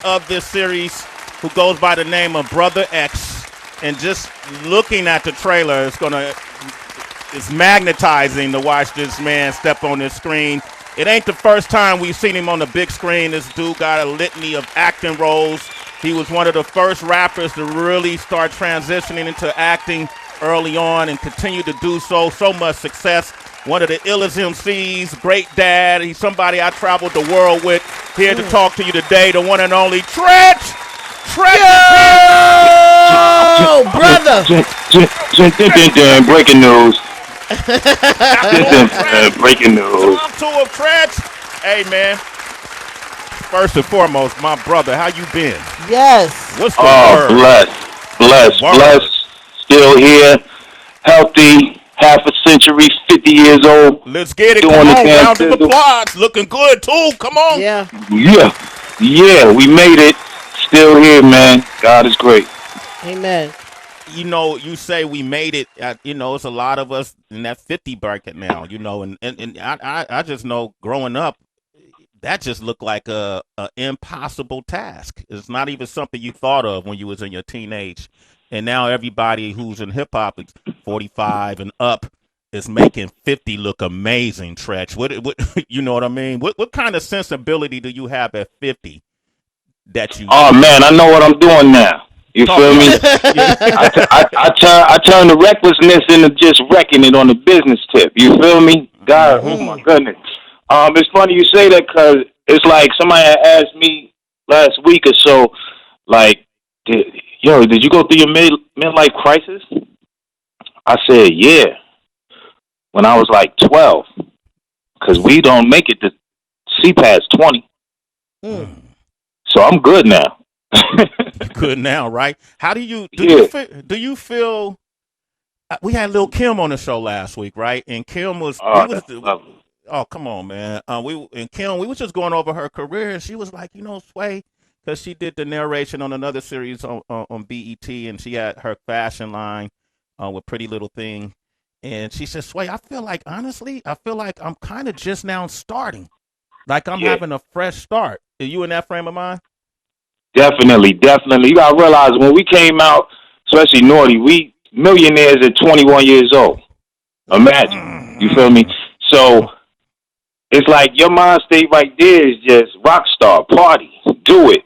of this series, who goes by the name of Brother X, and just looking at the trailer it's magnetizing to watch this man step on this screen. It ain't the first time we've seen him on the big screen. This dude got a litany of acting roles. He was one of the first rappers to really start transitioning into acting early on and continue to do so. So much success. One of the illest MCs, great dad. He's somebody I traveled the world with. Here to talk to you today, the one and only Treach. Treach. Yo, brother. Breaking news. Breaking news. Tom two of Treach. Hey, man. First and foremost, my brother, how you been? Yes. What's the word? Blessed. Still here, healthy, half a century, 50 years old. Let's get it. Doing Come the on, damn round of thing. applause. Looking good, too. Come on. Yeah. Yeah, we made it. Still here, man. God is great. Amen. You know, you say we made it. It's a lot of us in that 50 bracket now, and I just know growing up, that just looked like a impossible task. It's not even something you thought of when you was in your teenage. And now everybody who's in hip hop is 45 and up is making 50 look amazing, Treach. What you know what I mean? What kind of sensibility do you have at 50 that you? Oh man, I know what I'm doing now. You feel me? I turn the recklessness into just wrecking it on the business tip. You feel me? God, oh my goodness. It's funny you say that because it's like somebody had asked me last week or so, like, did you go through your midlife crisis? I said, yeah, when I was like 12, because we don't make it to see past 20. So I'm good now. Good now, right? How do you feel? We had Lil Kim on the show last week, right? And Kim was. Oh, come on, man. We was just going over her career, and she was like, Sway, because she did the narration on another series on BET, and she had her fashion line with Pretty Little Thing. And she said, Sway, honestly, I feel like I'm kind of just now starting. Like I'm having a fresh start. Are you in that frame of mind? Definitely. You got to realize when we came out, especially Naughty, we millionaires at 21 years old. Imagine. You feel me? So it's like your mind state right there is just rock star, party, do it.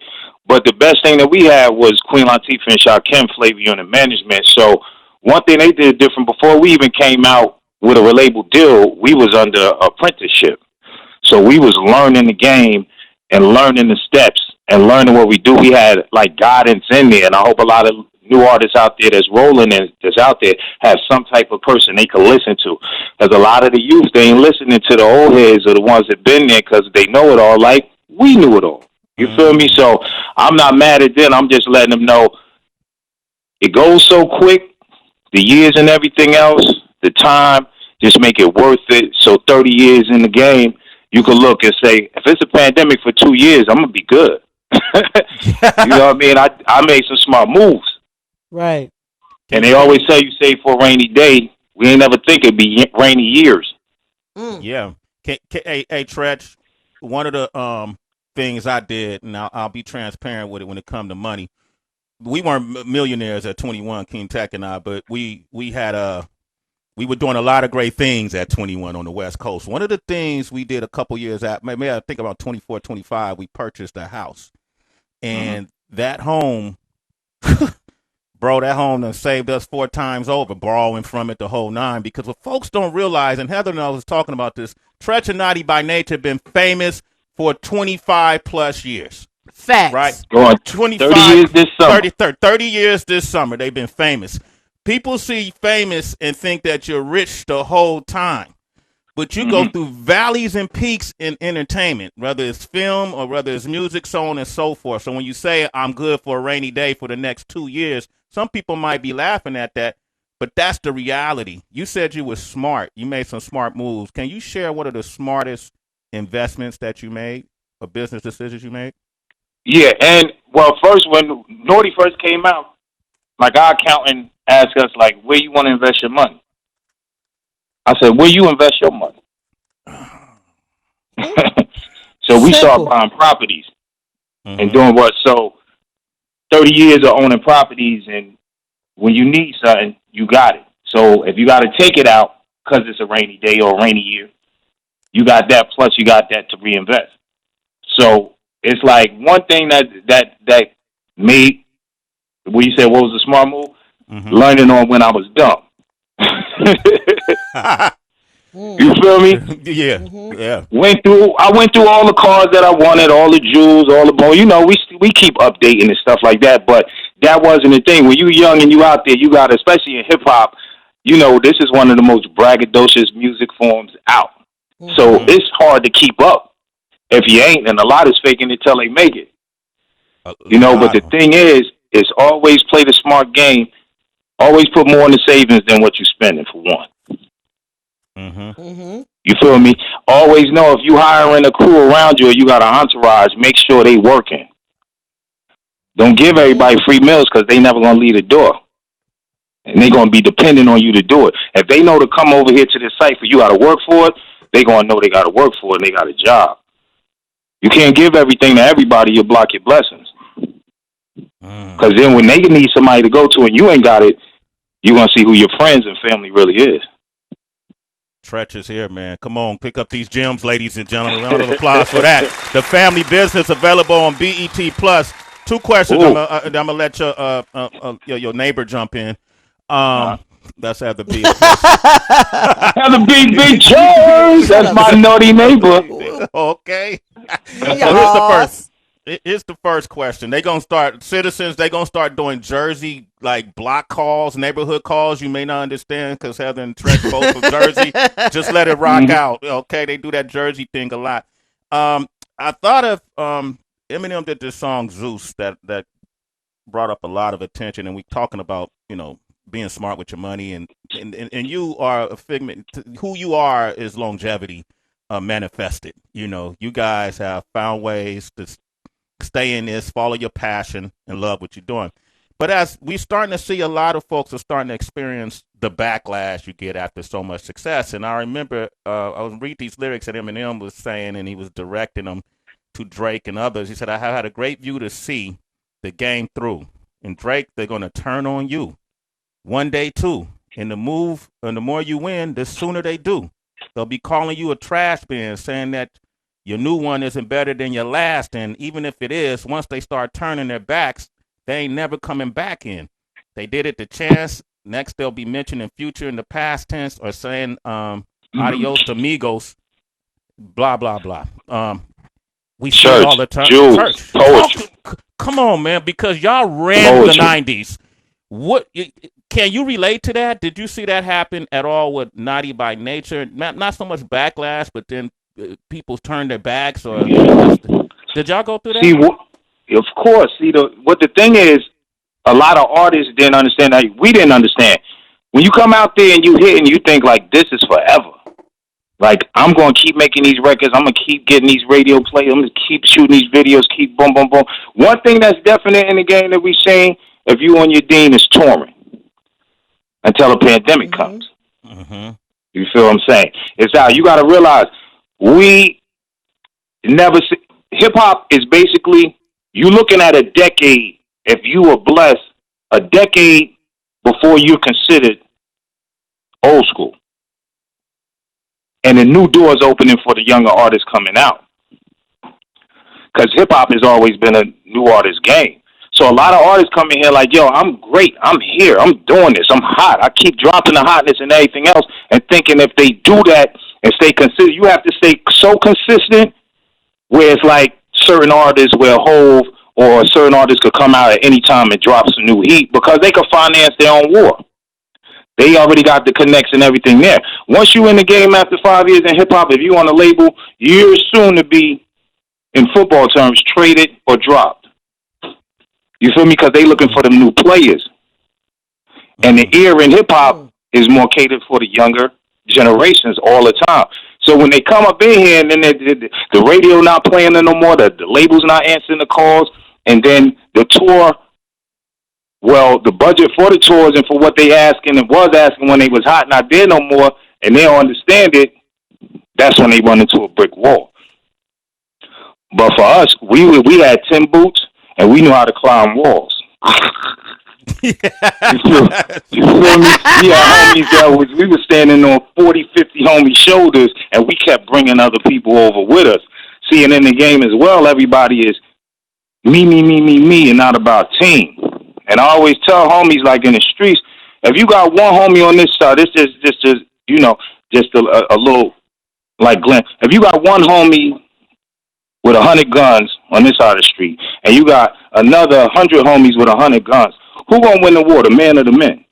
But the best thing that we had was Queen Latifah and Shakim Flavor Unit Management. So one thing they did different before we even came out with a label deal, we was under apprenticeship. So we was learning the game and learning the steps and learning what we do. We had like guidance in there, and I hope a lot of new artists out there that's rolling and that's out there have some type of person they can listen to. Because a lot of the youth, they ain't listening to the old heads or the ones that been there because they know it all like we knew it all. You feel me? So I'm not mad at them. I'm just letting them know it goes so quick, the years and everything else, the time, just make it worth it. So 30 years in the game, you can look and say, if it's a pandemic for 2 years, I'm going to be good. You know what I mean? I made some smart moves. Right. And they always tell you save for a rainy day. We ain't never think it'd be rainy years. Yeah. Hey, Treach, one of the things I did, and I'll be transparent with it when it comes to money. We weren't millionaires at 21, King Tech and I, but we were doing a lot of great things at 21 on the West Coast. One of the things we did a couple years after, maybe I think about 24, 25, we purchased a house. And that home, bro, that home done saved us 4 times over, borrowing from it the whole 9. Because what folks don't realize, and Heather and I was talking about this, Treach and Naughty by nature have been famous for 25 plus years. Facts. Right? Going 25, 30 years this summer. 30 years this summer. They've been famous. People see famous and think that you're rich the whole time. But you go through valleys and peaks in entertainment, whether it's film or whether it's music, so on and so forth. So when you say I'm good for a rainy day for the next 2 years, some people might be laughing at that, but that's the reality. You said you were smart. You made some smart moves. Can you share what are the smartest investments that you made or business decisions you made? Yeah, and well, first when Naughty first came out, like our accountant asked us like, where you want to invest your money? I said, where you invest your money? So we start buying properties. and doing what. So 30 years of owning properties, and when you need something, you got it. So if you got to take it out because it's a rainy day or a rainy year, you got that. Plus, you got that to reinvest. So it's like one thing that made, when you said what was a smart move, learning on when I was dumb. You feel me? Yeah, yeah. I went through all the cars that I wanted, all the jewels, all the bone. You know, we keep updating and stuff like that, but that wasn't the thing. When you young and you out there, you got, especially in hip hop, you know, this is one of the most braggadocious music forms out. So it's hard to keep up if you ain't, and a lot is faking it till they make it. You know, but the thing is always play the smart game. Always put more in the savings than what you're spending, for one. You feel me? Always know if you hiring a crew around you or you got an entourage, make sure they working. Don't give everybody free meals because they never going to leave the door. And they going to be dependent on you to do it. If they know to come over here to this site for you got to work for it, they going to know they got to work for it and they got a job. You can't give everything to everybody. You'll block your blessings. Because then when they need somebody to go to and you ain't got it, you're going to see who your friends and family really is. Treach is here, man. Come on, pick up these gems, ladies and gentlemen. Round of applause for that. The Family Business available on BET Plus. 2 questions. I'm gonna let your neighbor jump in. That's have the big. Have the big chores. That's my naughty neighbor. Okay. So here's the first question. They gonna start doing Jersey like block calls, neighborhood calls. You may not understand because Heather and Treach both from Jersey. Just let it rock out. Okay, they do that Jersey thing a lot. I thought of Eminem did this song Zeus that brought up a lot of attention, and we talking about, you know, being smart with your money, and you are a figment. Who you are is longevity manifested. You know, you guys have found ways to stay in this, follow your passion, and love what you're doing. But as we starting to see, a lot of folks are starting to experience the backlash you get after so much success. And I remember I was reading these lyrics that Eminem was saying, and he was directing them to Drake and others. He said, "I have had a great view to see the game through. And Drake, they're going to turn on you one day too. And the more you win, the sooner they do. They'll be calling you a trash bin, saying that your new one isn't better than your last. And even if it is, once they start turning their backs, they ain't never coming back in. They did it to Chance. Next, they'll be mentioning Future in the past tense or saying adios amigos, blah, blah, blah. We see it all the time. Church. Come on, man, because y'all ran the 90s. What can you relate to that? Did you see that happen at all with Naughty by Nature? Not so much backlash, but then people turned their backs, or did y'all go through that? See, of course. See, what the thing is, a lot of artists didn't understand that. We didn't understand. When you come out there and you hit and you think like this is forever. Like, I'm going to keep making these records. I'm going to keep getting these radio plays. I'm going to keep shooting these videos, keep boom, boom, boom. One thing that's definite in the game that we saying, if you on your dean, is touring until a pandemic comes. You feel what I'm saying? It's out. You got to realize, we never see, hip-hop is basically, you looking at a decade, if you were blessed, a decade before you're considered old school. And the new doors opening for the younger artists coming out. Because hip-hop has always been a new artist game. So a lot of artists come in here like, yo, I'm great. I'm here. I'm doing this. I'm hot. I keep dropping the hotness and everything else and thinking if they do that and stay consistent, you have to stay so consistent where it's like certain artists where Hove or certain artists could come out at any time and drop some new heat because they could finance their own war. They already got the connects and everything there. Once you in the game after 5 years in hip-hop, if you on a label, you're soon to be, in football terms, traded or dropped. You feel me? Because they looking for them new players. And the era in hip-hop is more catered for the younger generations all the time. So when they come up in here and then the radio not playing it no more, the label's not answering the calls, and then the tour, well, the budget for the tours and for what they asking and was asking when they was hot not there no more, and they don't understand it, that's when they run into a brick wall. But for us, we had 10 boots and we knew how to climb walls. You feel, you feel me? We had homies we were standing on 40, 50 homies' shoulders, and we kept bringing other people over with us. See, and in the game as well, everybody is me, and not about team. And I always tell homies, like in the streets, if you got one homie on this side, this just you know, just a little like Glenn. If you got one homie with 100 guns on this side of the street, and you got another 100 homies with 100 guns, who gonna win the war, the man or the men?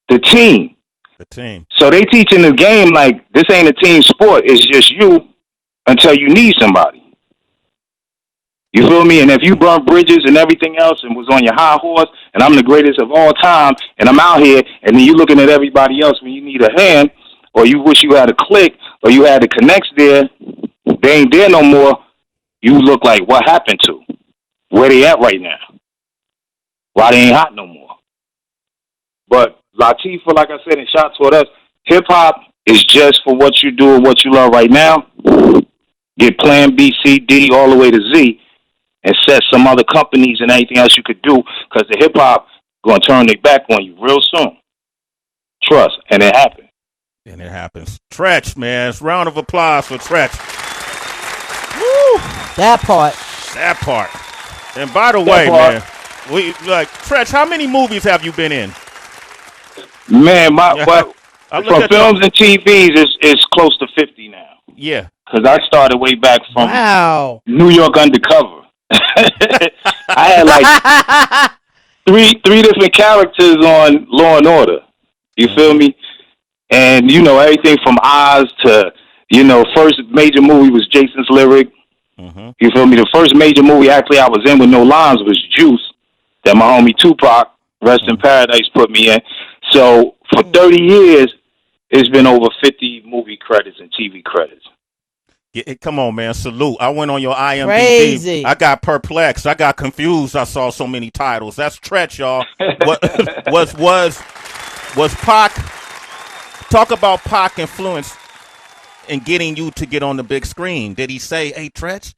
The team. The team. So they teaching the game like this ain't a team sport. It's just you until you need somebody. You feel me? And if you burn bridges and everything else and was on your high horse and I'm the greatest of all time and I'm out here and then you looking at everybody else when you need a hand or you wish you had a click or you had the connects there, they ain't there no more. You look like what happened to? Where they at right now? Why they ain't hot no more? But Latifah, like I said, and shot toward us, hip-hop is just for what you do and what you love right now. Get plan B, C, D, all the way to Z, and set some other companies and anything else you could do, because the hip-hop going to turn their back on you real soon. Trust, and it happened. And it happens. Treach, man. It's round of applause for Treach. Woo! That part. That part. And by the way, man, we like Treach, how many movies have you been in? Man, from films and TVs is close to 50 now. Yeah. Because I started way back from New York Undercover. I had like three different characters on Law and Order. You feel me? And, you know, everything from Oz to, you know, first major movie was Jason's Lyric. You feel me? The first major movie actually I was in with no lines was Juice, that my homie Tupac, rest in paradise, put me in. So for 30 years, it's been over 50 movie credits and TV credits. Yeah, come on, man. Salute. I went on your IMDb. Crazy. I got perplexed. I got confused. I saw so many titles. That's Treach, y'all. Was Pac... Talk about Pac influence in getting you to get on the big screen. Did he say, hey, Treach,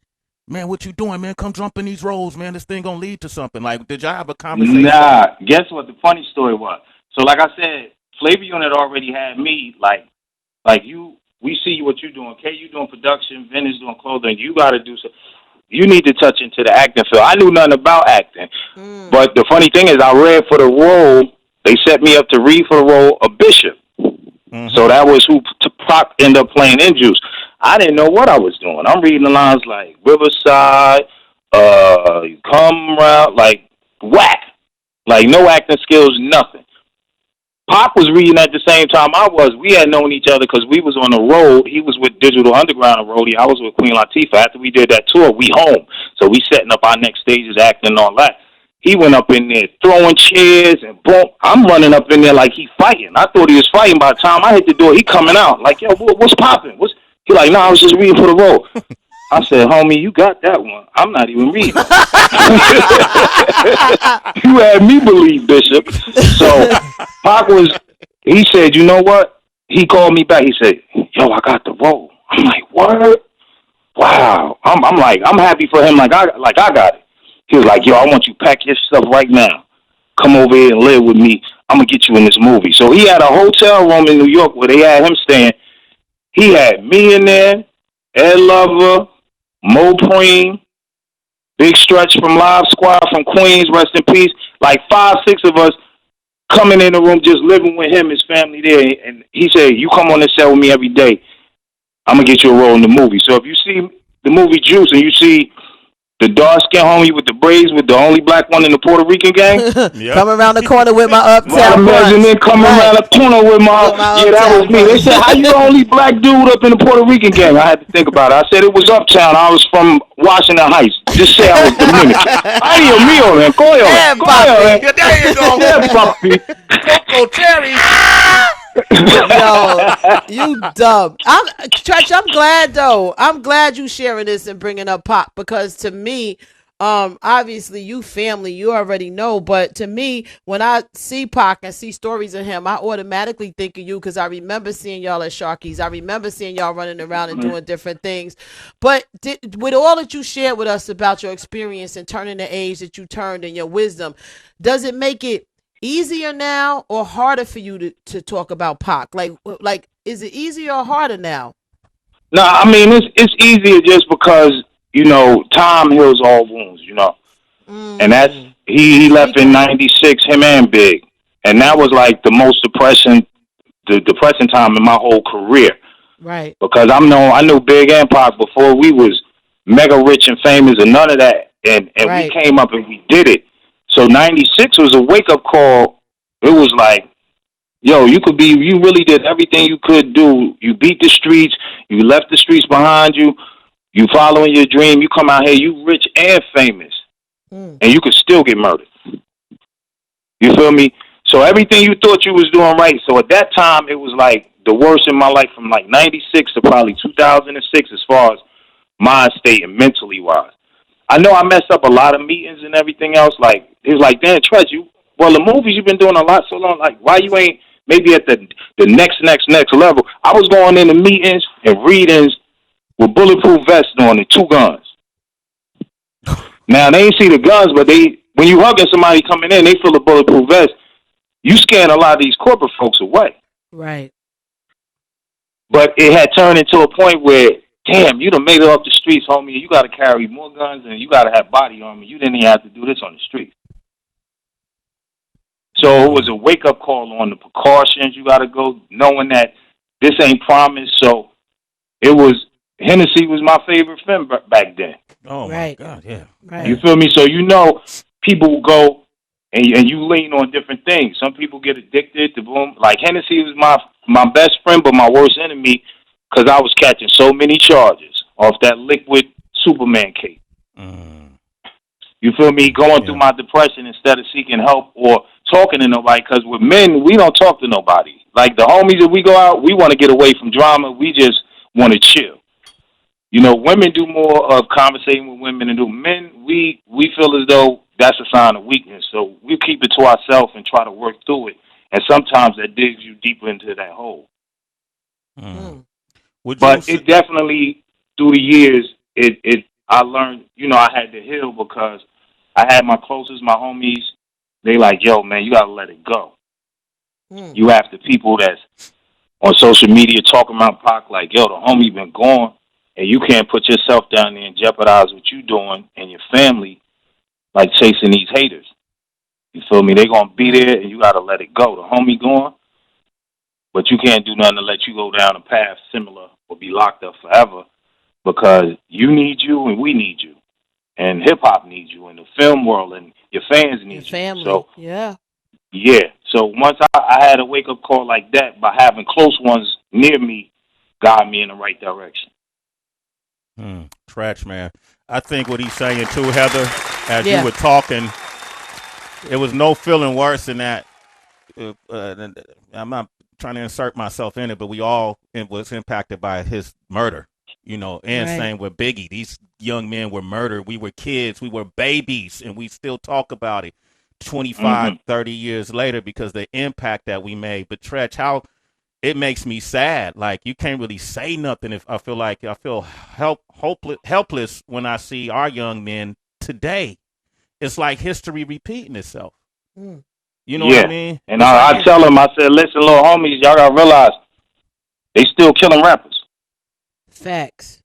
man, what you doing, man? Come jump in these roles, man. This thing gonna lead to something. Like, did y'all have a conversation? Nah. Guess what the funny story was? So, like I said, Flavor Unit already had me, like you, we see what you're doing. K, you doing production, Vin is doing clothing. You got to do so. You need to touch into the acting field. I knew nothing about acting. But the funny thing is, I read for the role. They set me up to read for the role of Bishop. So that was who Pac ended up playing in Juice. I didn't know what I was doing. I'm reading the lines like Riverside, come around, like whack. Like no acting skills, nothing. Pac was reading at the same time I was. We had known each other because we was on the road. He was with Digital Underground roadie. I was with Queen Latifah. After we did that tour, we home. So we setting up our next stages, acting and all that. He went up in there throwing chairs and boom. I'm running up in there like he fighting. I thought he was fighting. By the time I hit the door, he coming out like, yo, what's popping? He like, no, I was just reading for the role. I said, homie, you got that one. I'm not even reading. You had me believe, Bishop. So Pac he said, you know what? He called me back. He said, yo, I got the role. I'm like, what? Wow. I'm like, I'm happy for him. Like I got it. He was like, yo, I want you to pack your stuff right now. Come over here and live with me. I'm going to get you in this movie. So he had a hotel room in New York where they had him staying. He had me in there, Ed Lover, Mo Preem, Big Stretch from Live Squad from Queens, rest in peace. Like 5, 6 of us coming in the room, just living with him, his family there. And he said, you come on this set with me every day. I'm going to get you a role in the movie. So if you see the movie Juice and you see the dark-skinned homie with the braids, with the only black one in the Puerto Rican gang. Yep. Come around the corner with my uptown imagine then coming around the corner with my that was me. They said, how you the only black dude up in the Puerto Rican gang? I had to think about it. I said it was uptown. I was from Washington Heights. Just say I was Dominican. Ay, Dios mío, man. Coyo, man. There you go. Yeah, papi. Coco Cherry. Yo, you dumb. Treach, I'm glad though. I'm glad you sharing this and bringing up Pop, because to me, Obviously you family, you already know, but to me, when I see Pac and see stories of him, I automatically think of you because I remember seeing y'all at Sharky's. I remember seeing y'all running around and doing different things. But with all that you shared with us about your experience and turning the age that you turned and your wisdom, does it make it easier now or harder for you to talk about Pac? Like is it easier or harder now? No, I mean it's easier just because time heals all wounds. And that's Mm. he left Speak in on it. '96. Him and Big, and that was Mm-hmm. like the depressing time in my whole career Right. because I knew Big and Pac before we was mega rich and famous and none of that, and we Right. came up and we did it. So '96 was a wake up call. It was like, yo, you really did everything you could do. You beat the streets, you left the streets behind you, you following your dream, you come out here, you rich and famous, Mm. and you could still get murdered. You feel me? So everything you thought you was doing right. So at that time, it was like the worst in my life from like '96 to probably 2006 as far as mind state and mentally wise. I know I messed up a lot of meetings and everything else. Like, it was like, damn, Trez, the movies you've been doing a lot so long. Like, why you ain't maybe at the next level? I was going into meetings and readings with bulletproof vests on and two guns. Now, they ain't see the guns, but when you hugging somebody coming in, they feel a bulletproof vest. You scaring a lot of these corporate folks away. Right. But it had turned into a point where, damn, you done made it off the streets, homie. You got to carry more guns and you got to have body armor. You didn't even have to do this on the street. So it was a wake up call on the precautions you got to go, knowing that this ain't promised. So it was Hennessy was my favorite film back then. Oh my Right. God, yeah. Right. You feel me? So people go and you lean on different things. Some people get addicted to boom. Like Hennessy was my best friend, but my worst enemy because I was catching so many charges off that liquid Superman cape. Mm. You feel me? Going through Yeah. my depression instead of seeking help or talking to nobody. Because with men, we don't talk to nobody. Like the homies that we go out, we want to get away from drama. We just want to chill. Women do more of conversating with women and do men. We feel as though that's a sign of weakness. So we keep it to ourselves and try to work through it. And sometimes that digs you deeper into that hole. Mm. Mm. Would you? But it definitely through the years, I learned. I had to heal because I had my closest, my homies. They like, yo, man, you gotta let it go. Mm. You have the people that's on social media talking about Pac like, yo, the homie been gone, and you can't put yourself down there and jeopardize what you doing and your family, like chasing these haters. You feel me? They gonna be Right. there, and you gotta let it go. The homie gone, but you can't do nothing to let you go down a path similar or be locked up forever because you need you and we need you, and hip hop needs you, and the film world and your fans Your need you. family. So Yeah. yeah. So once I had a wake up call like that by having close ones near me, guide me in the right direction. Trash man. I think what he's saying too, Heather, as you Yeah. were talking, it was no feeling worse than that. I'm not trying to insert myself in it, but we all was impacted by his murder. And Right. same with Biggie. These young men were murdered. We were kids. We were babies, and we still talk about it 25, Mm-hmm. 30 years later because the impact that we made. But Tretch, how it makes me sad. Like you can't really say nothing. If I feel helpless when I see our young men today. It's like history repeating itself. Mm. You know what I Yeah. mean? And It's like I tell them, I said, listen, little homies, y'all gotta realize they still killing rappers. Facts.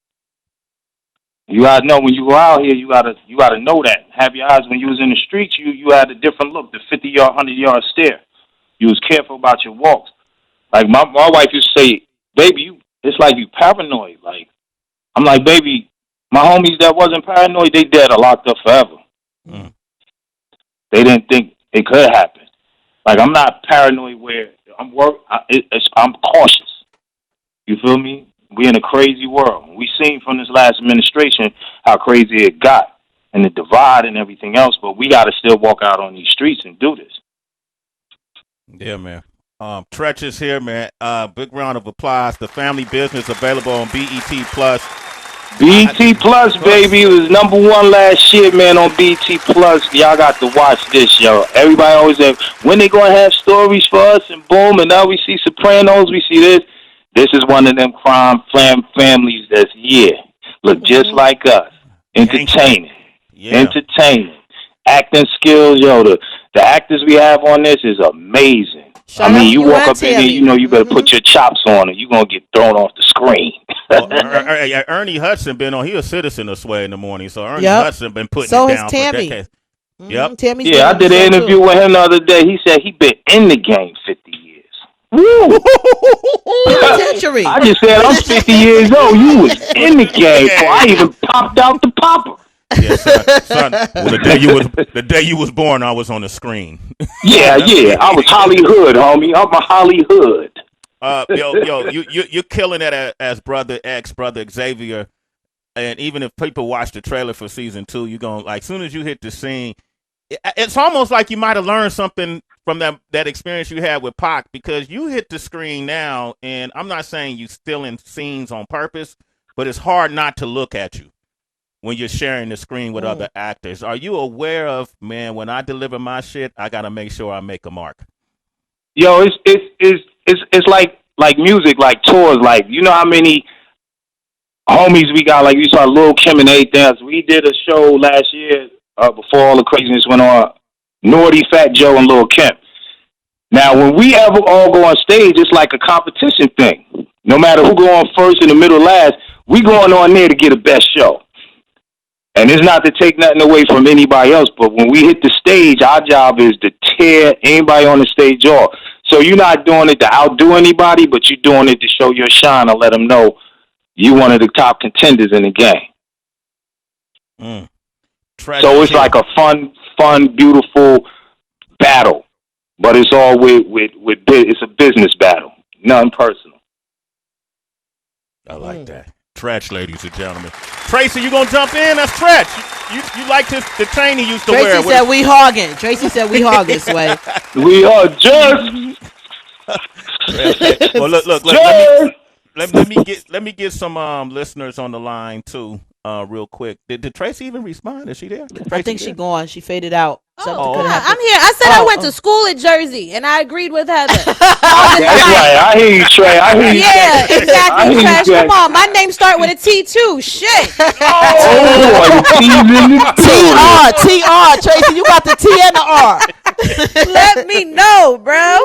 You gotta know when you go out here, you gotta know that. Have your eyes when you was in the streets, you had a different look, the 50-yard, 100-yard stare. You was careful about your walks. Like my wife used to say, baby, it's like you paranoid. Like I'm like, baby, my homies that wasn't paranoid, they dead or locked up forever. Mm. They didn't think it could happen. Like I'm not paranoid where I'm cautious. You feel me? We in a crazy world. We seen from this last administration how crazy it got and the divide and everything else, but we got to still walk out on these streets and do this. Yeah, man. Tretch is here, man. Big round of applause. The family business available on BET Plus. BT Plus, baby. It was #1 last year, man, on BT Plus. Y'all got to watch this, yo. Everybody always said, when they gonna have stories for us? And boom, and now we see Sopranos, we see this. This is one of them crime families that's here. Look just like us. Entertaining. Entertaining. Acting skills, yo. The actors we have on this is amazing. I mean, you walk up in there, you know you better put your chops on, or you gonna get thrown off the screen. Well, Ernie Hudson been on. He a citizen of Sway in the Morning, so Ernie Hudson been putting it down for decades. Yep. I did an interview with him the other day. He said he been in the game 50 years. Woo! Century. I just said I'm 50 years old. You was in the game before I even popped out the popper. Yeah, son. Well, the day you was born, I was on the screen. Yeah. I was Hollywood, homie. I'm a Hollywood. You're killing it as Brother X, Brother Xavier, and even if people watch the trailer for season 2, you're gonna like. As soon as you hit the scene, it's almost like you might have learned something from that experience you had with Pac, because you hit the screen now, and I'm not saying you still in scenes on purpose, but it's hard not to look at you when you're sharing the screen with other actors. Are you aware of, man, when I deliver my shit, I gotta make sure I make a mark? Yo, it's like music, like tours. Like, you know how many homies we got? Like, you saw Lil Kim and everything. We did a show last year before all the craziness went on. Naughty, Fat Joe, and Lil Kim. Now, when we ever all go on stage, it's like a competition thing. No matter who go on first, in the middle, last, we going on there to get a best show. And it's not to take nothing away from anybody else, but when we hit the stage, our job is to tear anybody on the stage off. So you're not doing it to outdo anybody, but you're doing it to show your shine and let them know you're one of the top contenders in the game. So it's like a fun, beautiful battle, but it's all with it's a business battle, nothing personal. I like that. Treach, ladies and gentlemen. Tracy, you gonna jump in? That's Treach. You like the chain he used to wear. Tracy said we hogging. Tracy said we hogging, Sway. We are just. Well, look. Let me get some listeners on the line too, real quick. Did Tracy even respond? Is she there? I think she gone. She faded out. I'm here. I said I went to school in Jersey, and I agreed with Heather. That's right. I hear you, Trey. I hear you. Yeah, exactly. Trash. Come on, my name start with a T too. Shit. TR. Tracy, you got the T and the R. Let me know, bro.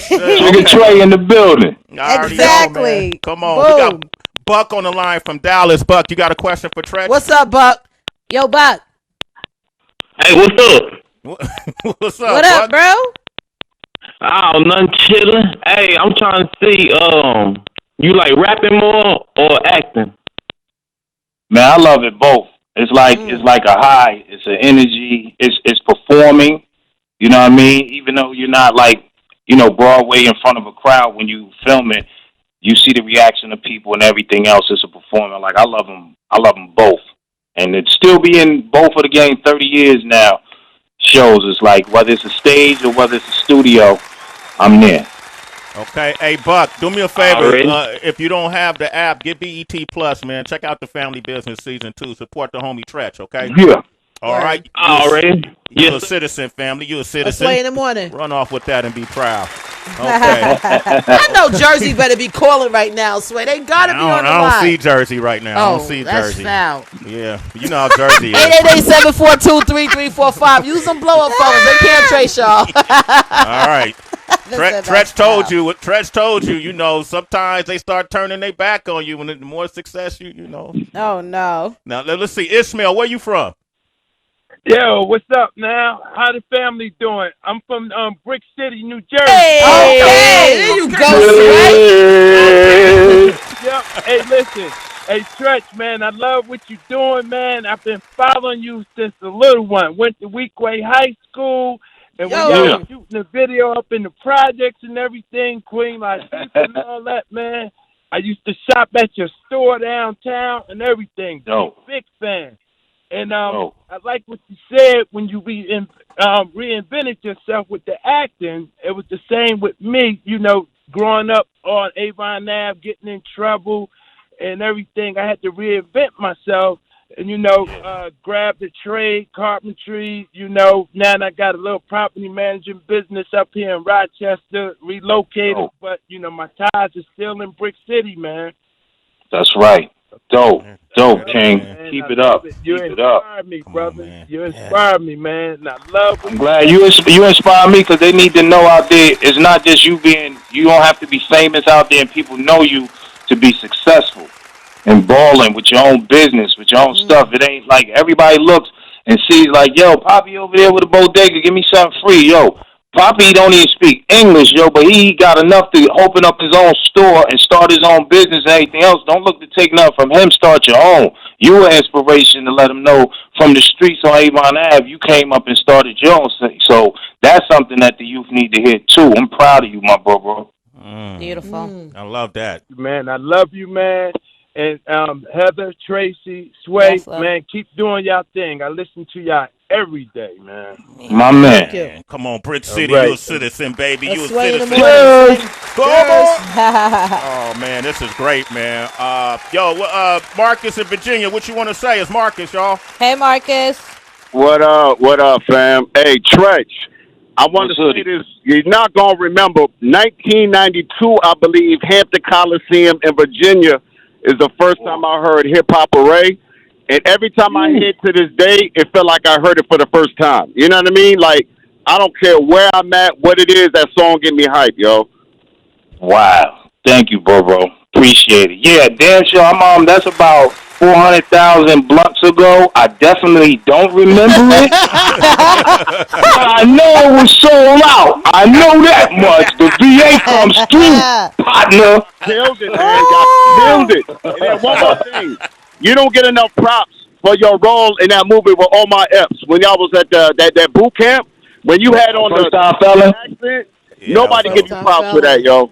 Trigger Trey in the building. Exactly. Know, come on. Boom. We got Buck on the line from Dallas. Buck, you got a question for Treach? What's up, Buck? Yo, Buck. Hey, what's up? What's up, what up, Buck? bro? Oh, nothing chilling. Hey, I'm trying to see, you like rapping more or acting? Man, I love it both. It's like a high. It's an energy. It's performing. You know what I mean? Even though you're not like, Broadway in front of a crowd when you film it, you see the reaction of people and everything else. It's a performance. Like, I love them both. And it's still being both of the game 30 years now shows. It's like whether it's a stage or whether it's a studio, I'm there. Okay. Hey, Buck, do me a favor. If you don't have the app, get BET Plus, man. Check out the Family Business Season 2. Support the homie Treach, okay? Yeah. All right. Already. You're a citizen, family. You're a citizen. Sway in the morning. Run off with that and be proud. Okay. I know Jersey better be calling right now, Sway. They gotta be on the line. I don't see Jersey right now. I don't see that's Jersey. Foul. Yeah. You know how Jersey is. 888-742-3345. Use them blow up phones. They can't trace y'all. All right. Treach told you. Treach told you. Sometimes they start turning their back on you when the more success you know. Oh no. Now let's see. Ishmael, where you from? Yo, what's up now? How the family doing? I'm from Brick City, New Jersey. Hey, there you go, Sway. Yep. Hey, listen. Hey, Treach, man, I love what you're doing, man. I've been following you since a little one. Went to Weequay High School, and we were shooting the video up in the projects and everything, Queen Latifah and all that, man. I used to shop at your store downtown and everything. Big fan. And I like what you said when you reinvented yourself with the acting. It was the same with me, growing up on Avon Ave, getting in trouble, and everything. I had to reinvent myself and, grab the trade, carpentry, Now I got a little property management business up here in Rochester, relocated, but, my ties are still in Brick City, man. That's right. Dope, King. Man, Keep it up. You Keep it up. inspired me, brother. You inspired me, man. And I love I'm glad you inspire me because they need to know out there it's not just you don't have to be famous out there and people know you to be successful and balling with your own business, with your own stuff. It ain't like everybody looks and sees like, yo, Poppy over there with a bodega, give me something free. Yo, Poppy don't even speak English, yo, but he got enough to open up his own store and start his own business and anything else. Don't look to take nothing from him. Start your own. You an inspiration to let him know from the streets on Avon Ave, you came up and started your own thing. So that's something that the youth need to hear, too. I'm proud of you, my bro. Beautiful. I love that. Man, I love you, man. And Heather, Tracy, Sway, man, keep doing y'all thing. I listen to y'all every day, man. My man. Come on, Brick City, right. you a citizen, baby. You a Sway in the citizen. morning. Come on. Oh, man, this is great, man. Marcus in Virginia, what you want to say? It's Marcus, y'all. Hey, Marcus. What up, fam? Hey, Treach, I want to say this. You're not going to remember, 1992, I believe, Hampton Coliseum in Virginia is the first time I heard hip-hop array. And every time I hear it to this day, it felt like I heard it for the first time. You know what I mean? Like, I don't care where I'm at, what it is, that song get me hype, yo. Wow. Thank you, bro. Appreciate it. Yeah, damn sure. That's about 400,000 blunts ago. I definitely don't remember it. But I know it was sold out. I know that much. The VA comes through, partner. Build it, man. Build it. And then one more thing. You don't get enough props for your role in that movie with All My F's. When y'all was at that boot camp, when you had on First time felon. accent, nobody gives you props for that, yo.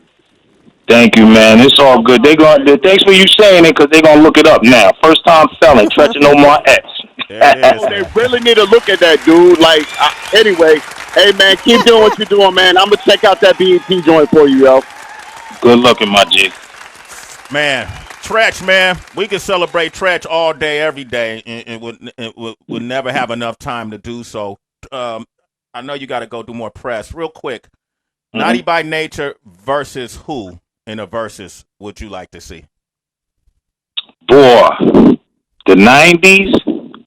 Thank you, man. It's all good. Thanks for you saying it because they're going to look it up now. First time felon, Treach Omar X. They really need to look at that, dude. Like, anyway, hey, man, keep doing what you're doing, man. I'm going to check out that BET joint for you, yo. Good looking, my G. Man, Treach, man, we can celebrate Treach all day, every day, and we'll never have enough time to do so. I know you got to go do more press. Real quick, Naughty by Nature versus who in a versus would you like to see? Boy, the 90s,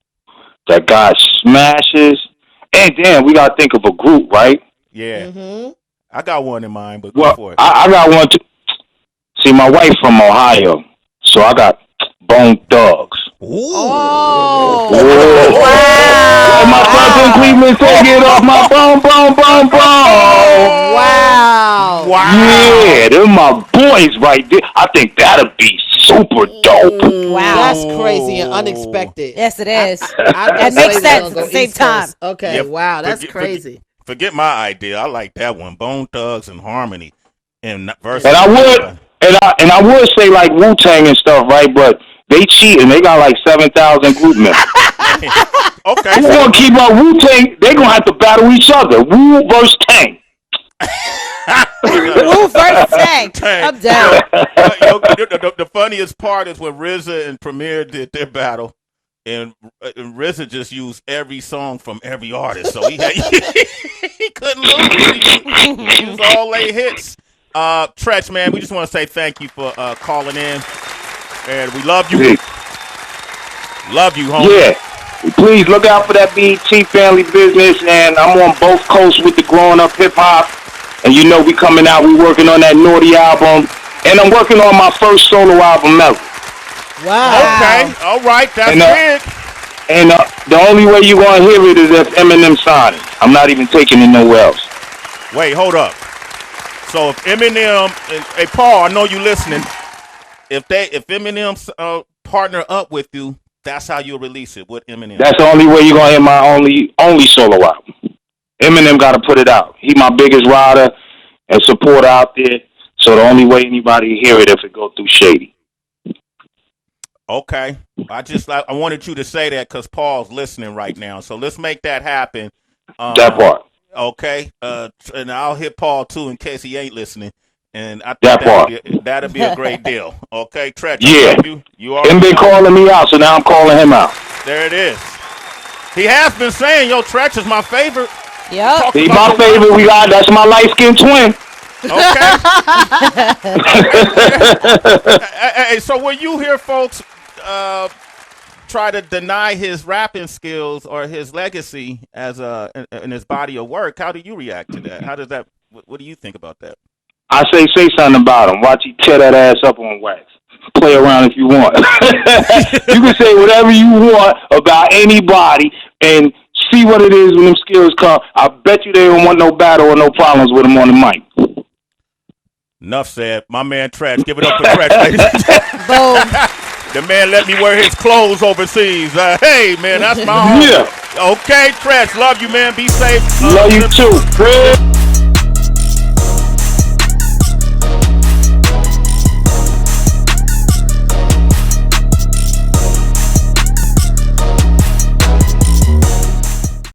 that guy smashes. And damn, we got to think of a group, right? Yeah. I got one in mind, but go for it. I got one too. See, my wife from Ohio, so I got Bone Thugs. Ooh. Oh. Wow. My brother in Cleveland said, get off my bone. Wow. Yeah, they're my boys right there. I think that'll be super dope. Wow. That's crazy and unexpected. Yes, it is. That makes sense at the same time. Okay, wow, that's crazy. Forget my idea. I like that one. Bone Thugs and Harmony. And versus I would say like Wu-Tang and stuff, right? But they cheating. They got like 7,000 group members. Okay. Who's gonna keep up Wu-Tang? They gonna have to battle each other. Wu versus Tang. Woo versus Tang. I'm down. The funniest part is when RZA and Premier did their battle, and RZA just used every song from every artist, so he couldn't lose. He used all their hits. Treach, man, we just want to say thank you for calling in, and we love you. Love you, homie. Yeah. Please look out for that BET family business, and I'm on both coasts with the growing up hip hop. And you know we coming out, we working on that Naughty album, and I'm working on my first solo album ever. Wow. Okay, all right, that's big. And the only way you gonna hear it is if Eminem signing. I'm not even taking it nowhere else. Wait, hold up. So if Eminem, hey Paul, I know you listening. If Eminem partner up with you, that's how you'll release it with Eminem. That's the only way you're gonna hear my only solo album. Eminem got to put it out. He my biggest rider and supporter out there. So the only way anybody hear it if it go through Shady. Okay, I wanted you to say that because Paul's listening right now. So let's make that happen. That part. Okay, and I'll hit Paul too in case he ain't listening. And I That part. think that'd be a great deal. Okay, Treach. Yeah. You already Him been know. calling me out, so now I'm calling him out. There it is. He has been saying, yo, Treach is my favorite. Yep. He's my favorite. That's my light-skinned twin. Okay. Hey, so when you hear folks try to deny his rapping skills or his legacy as in his body of work, how do you react to that? How does that? What do you think about that? I say something about him. Watch you tear that ass up on wax. Play around if you want. You can say whatever you want about anybody and see what it is when them skills come. I bet you they don't want no battle or no problems with him on the mic. Enough said. My man Treach. Give it up for Treach, ladies. Boom. The man let me wear his clothes overseas. Hey, man, that's my home. Yeah. Okay, Treach. Love you, man. Be safe. Love you too, Fred.